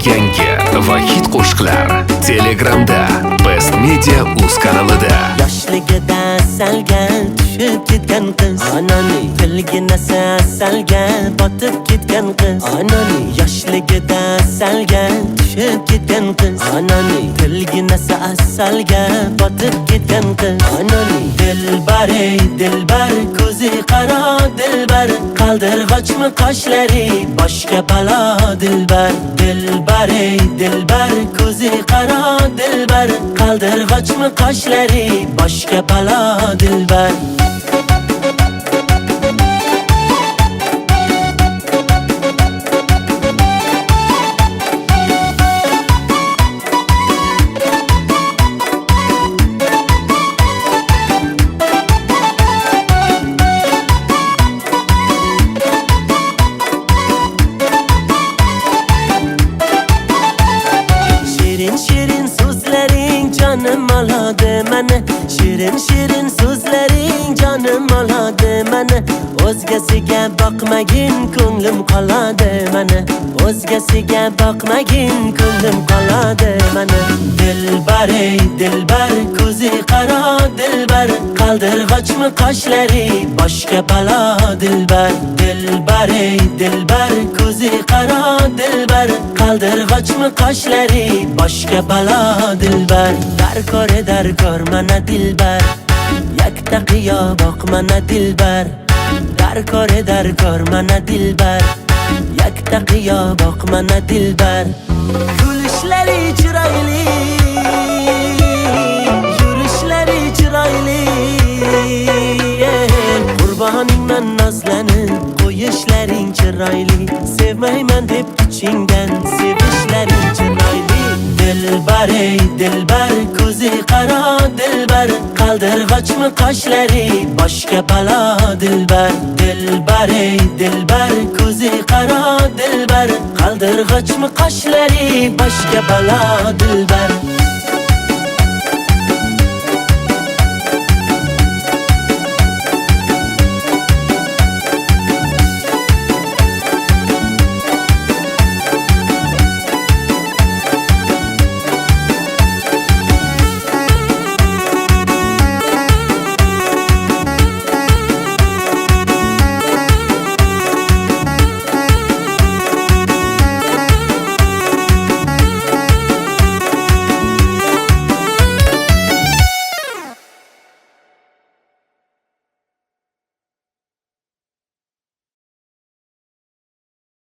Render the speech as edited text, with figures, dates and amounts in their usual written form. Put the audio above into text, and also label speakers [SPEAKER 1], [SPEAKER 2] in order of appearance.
[SPEAKER 1] yangi va hit qo'shiqlar Telegramda Best Media Uz kanalida.
[SPEAKER 2] Yoshligida salga tushib ketgan qiz, onani tilginasi salga botib ketgan qiz, onani yoshligida salga tushib ketgan qiz, onani tilginasi salga botib ketgan qiz, onani dilbar ey dilbar ko'zi qaro dilbar qaldirg'ochmi qoshlari boshga balo dilbar, dilbar ey dilbar ko'zi qaro dilbar qaldirg'ochmi qoshlari boshga balo dilbar. Shirin so'zlaring jonim oladi meni, shirin so'zlaring jonim oladi meni, o'zgasiga boqmagin ko'nglim qoladi meni, o'zgasiga boqmagin ko'nglim qoladi meni. Dilbar ey dilbar ko'zi qaro dilbar qaldirg'ochmi qoshlari boshga balo dilbar, dilbar ey dilbar ko'zi qaro dilbar qaldirg'ochmi qoshlari boshga balo dilbar. Darkor mana dilbar yakta qiyo boq mana dilbar, darkor mana dilbar yakta qiyo boq mana dilbar. Kulishlari chiroyli yurishlari chiroyli, qurboningman nozlanib qo'yishlaring chiroyli, sevmayman deb ichingdan sevishlaring chiroyli. Dilbar ey dilbar ko'zi qaro dilbar qaldirg'ochmi qoshlari boshga balo dilbar, dilbar ey dilbar ko'zi qaro dilbar qaldirg'ochmi qoshlari boshga balo dilbar.